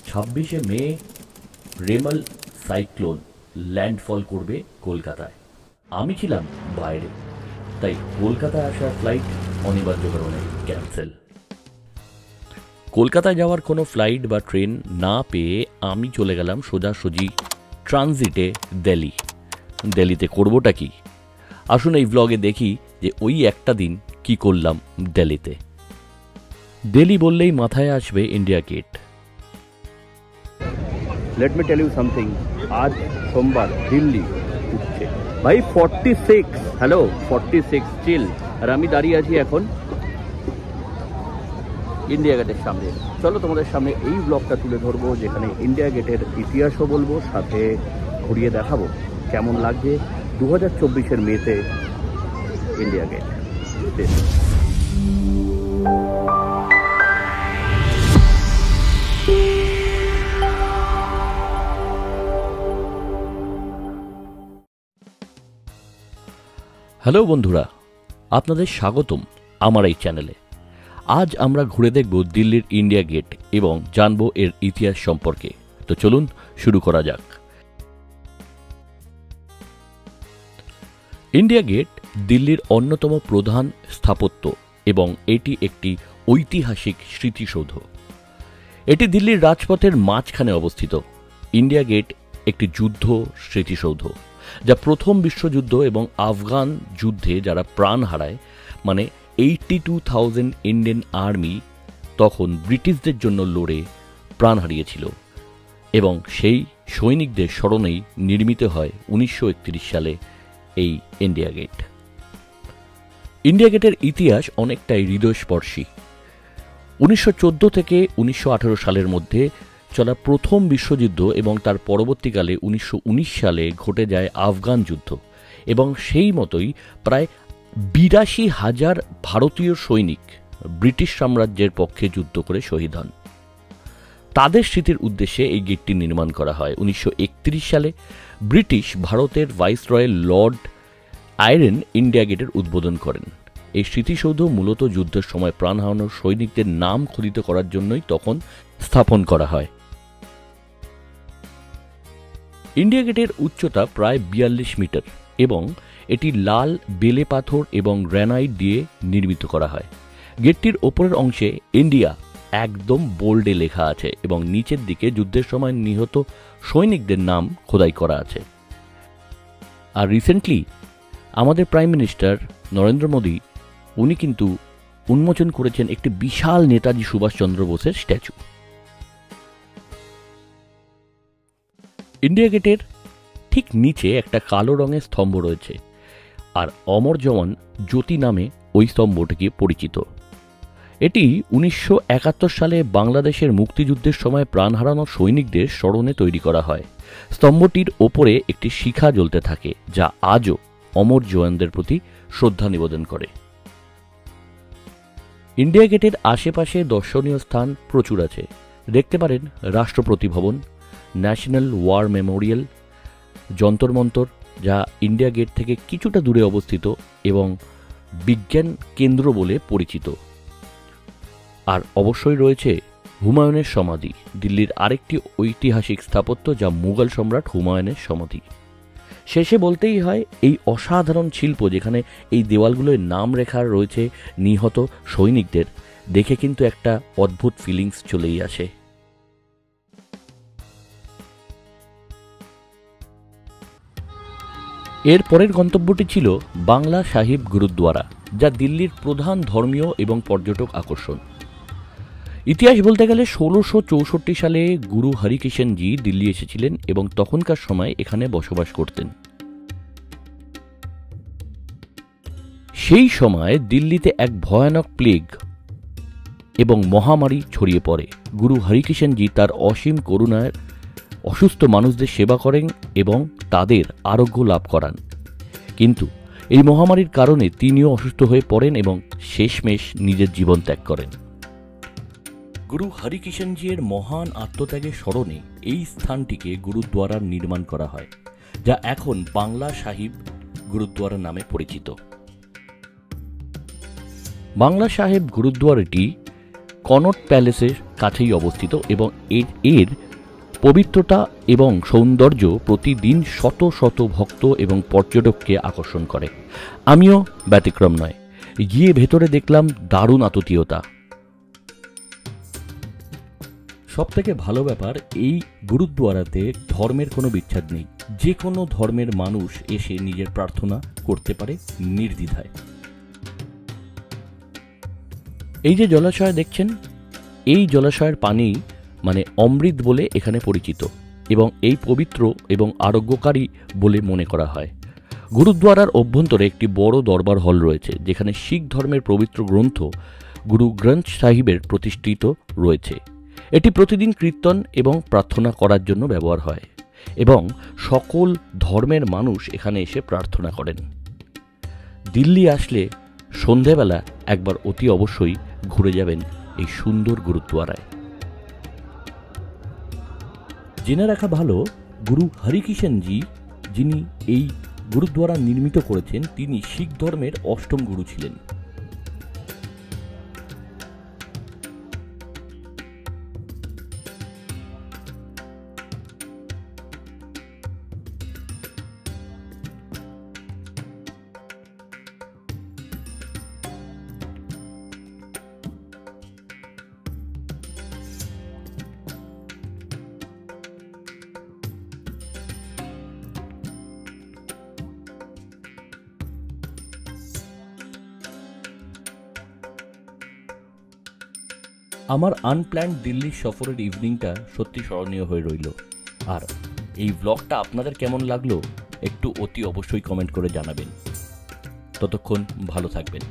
26 মে Remal cyclone landfall করবে কলকাতায়। আমি ছিলাম বাইরে, তাই কলকাতায় আসার ফ্লাইট অনিবার্য কারণে ক্যান্সেল। কলকাতায় যাওয়ার কোনো ফ্লাইট বা ট্রেন না পেয়ে আমি চলে গেলাম সোজাসুজি ট্রানজিটে দিল্লিতে। করবোটা কি? আসুন এই ব্লগে দেখি যে ওই একটা দিন কি করলাম দিল্লিতে। দিল্লি বললেই মাথায় আসবে India Gate. Let me tell you something, आज सोमवार दिल्ली উঠছে ভাই 46। হ্যালো 46 চিল। আর আমি দাঁড়িয়ে আছি এখন ইন্ডিয়া গেটের সামনে। চলো তোমাদের সামনে এই ব্লগটা তুলে ধরবো, যেখানে ইন্ডিয়া গেটের ইতিহাসও বলবো, সাথে ঘুরিয়ে দেখাবো কেমন লাগছে 2024-এর মেতে ইন্ডিয়া গেট। হ্যালো বন্ধুরা, আপনাদের স্বাগতম আমার এই চ্যানেলে। আজ আমরা ঘুরে দেখব দিল্লির ইন্ডিয়া গেট এবং জানবো এর ইতিহাস সম্পর্কে। তো চলুন শুরু করা যাক। ইন্ডিয়া গেট দিল্লির অন্যতম প্রধান স্থাপত্য এবং এটি একটি ঐতিহাসিক স্মৃতিসৌধ। এটি দিল্লির রাজপথের মাঝখানে অবস্থিত। ইন্ডিয়া গেট একটি যুদ্ধ স্মৃতিসৌধ, যা প্রথম বিশ্বযুদ্ধ এবং আফগান যুদ্ধে যারা প্রাণ হারায়, মানে 82,000 ইন্ডিয়ান আর্মি তখন ব্রিটিশদের জন্য লড়ে প্রাণ হারিয়েছিল, এবং সেই সৈনিকদের স্মরণেই নির্মিত হয় 1931 সালে এই ইন্ডিয়া গেট। ইন্ডিয়া গেটের ইতিহাস অনেকটাই হৃদয়স্পর্শী। 1914 থেকে 1918 সালের মধ্যে চলা প্রথম বিশ্বযুদ্ধ এবং তার পরবর্তীকালে 1919 সালে ঘটে যায় আফগান যুদ্ধ, এবং সেই মতোই প্রায় 82,000 ভারতীয় সৈনিক ব্রিটিশ সাম্রাজ্যের পক্ষে যুদ্ধ করে শহীদ হন। তাদের স্মৃতির উদ্দেশ্যে এই গেটটি নির্মাণ করা হয়। 1931 সালে ব্রিটিশ ভারতের ভাইসরয় লর্ড আয়রন ইন্ডিয়া গেটের উদ্বোধন করেন। এই স্মৃতিসৌধ মূলত যুদ্ধের সময় প্রাণ হারানো সৈনিকদের নাম খোদিত করার জন্যই তখন স্থাপন করা হয়। ইন্ডিয়া গেটের উচ্চতা প্রায় 42 মিটার এবং এটি লাল বেলে পাথর এবং গ্রানাইট দিয়ে নির্মিত করা হয়। গেটটির ওপরের অংশে ইন্ডিয়া একদম বোল্ডে লেখা আছে এবং নিচের দিকে যুদ্ধের সময় নিহত সৈনিকদের নাম খোদাই করা আছে। আর রিসেন্টলি আমাদের প্রাইম মিনিস্টার নরেন্দ্র মোদী উনি কিন্তু উন্মোচন করেছেন একটি বিশাল নেতাজি সুভাষচন্দ্র বোসের স্ট্যাচু। ইন্ডিয়া গেটের ঠিক নিচে একটা কালো রঙের স্তম্ভ রয়েছে, আর অমর জওয়ান জ্যোতি নামে ওই স্তম্ভটিকে পরিচিত। এটি 1971 সালে বাংলাদেশের মুক্তিযুদ্ধের সময় প্রাণ হারানো সৈনিকদের স্মরণে তৈরি করা হয়। স্তম্ভটির ওপরে একটি শিখা জ্বলতে থাকে, যা আজও অমর জওয়ানদের প্রতি শ্রদ্ধা নিবেদন করে। ইন্ডিয়া গেটের আশেপাশে দর্শনীয় স্থান প্রচুর আছে। দেখতে পারেন রাষ্ট্রপতি ভবন, national war Memorial, Jantar Mantar যা ইন্ডিয়া গেট থেকে কিছুটা দূরে অবস্থিত এবং বিজ্ঞান কেন্দ্র বলে পরিচিত। আর অবশ্যই রয়েছে হুমায়ুনের সমাধি, দিল্লির আরেকটি ঐতিহাসিক স্থাপত্য যা মুঘল সম্রাট হুমায়ুনের সমাধি। শেষে বলতেই হয় এই অসাধারণ শিল্প, যেখানে এই দেওয়ালগুলোয় নাম লেখা রয়েছে নিহত সৈনিকদের, দেখে কিন্তু একটা অদ্ভুত ফিলিংস চলেই আসে। এর পরের গন্তব্যটি ছিল বাংলা সাহিব গুরুদ্বারা, যা দিল্লির প্রধান ধর্মীয় এবং পর্যটক আকর্ষণ। ইতিহাস বলতে গেলে 1664 সালে গুরু হরিকৃষ্ণজি দিল্লি এসেছিলেন এবং তখনকার সময় এখানে বসবাস করতেন। সেই সময় দিল্লিতে এক ভয়ানক প্লেগ এবং মহামারী ছড়িয়ে পড়ে। গুরু হরিকৃষ্ণজি তার অসীম করুণায় অসুস্থ মানুষদের সেবা করেন এবং তাদের আরোগ্য লাভ করান, কিন্তু এই মহামারীর কারণে তিনিও অসুস্থ হয়ে পড়েন এবং শেষমেশ নিজের জীবন ত্যাগ করেন। গুরু হরিকৃষ্ণজির মহান আত্মত্যাগের স্মরণে এই স্থানটিকে গুরুদ্বারার নির্মাণ করা হয়, যা এখন বাংলা সাহিব গুরুদ্বারা নামে পরিচিত। বাংলা সাহেব গুরুদ্বারাটি কনট প্যালেসের কাছেই অবস্থিত এবং এর পবিত্রতা এবং সৌন্দর্য প্রতিদিন শত শত ভক্ত এবং পর্যটককে আকর্ষণ করে। আমিও ব্যতিক্রম নয়। গিয়ে ভেতরে দেখলাম দারুণ আতিথেয়তা। সবথেকে ভালো ব্যাপার, এই গুরুদ্বারাতে ধর্মের কোনো বিচ্ছেদ নেই। যে কোনো ধর্মের মানুষ এসে নিজের প্রার্থনা করতে পারে নির্দ্বিধায়। এই যে জলাশয় দেখছেন, এই জলাশয়ের পানি মানে অমৃত বলে এখানে পরিচিত এবং এই পবিত্র এবং আরোগ্যকারী বলে মনে করা হয়। গুরুদ্বারার অভ্যন্তরে একটি বড় দরবার হল রয়েছে, যেখানে শিখ ধর্মের পবিত্র গ্রন্থ গুরু গ্রন্থ সাহিবের প্রতিষ্ঠিত রয়েছে। এটি প্রতিদিন কীর্তন এবং প্রার্থনা করার জন্য ব্যবহার হয় এবং সকল ধর্মের মানুষ এখানে এসে প্রার্থনা করেন। দিল্লি আসলে সন্ধেবেলা একবার অতি অবশ্যই ঘুরে যাবেন এই সুন্দর গুরুদ্বারায়। জেনে রাখা ভালো, গুরু হরিকিষেনজি যিনি এই গুরুদ্বারা নির্মিত করেছেন, তিনি শিখ ধর্মের অষ্টম গুরু ছিলেন। আমার আনপ্ল্যান্ড দিল্লি সফরের ইভিনিংটা সত্যি স্মরণীয় হয়ে রইল। আর এই ব্লগটা আপনাদের কেমন লাগলো একটু অতি অবশ্যই কমেন্ট করে জানাবেন। ততক্ষণ ভালো থাকবেন।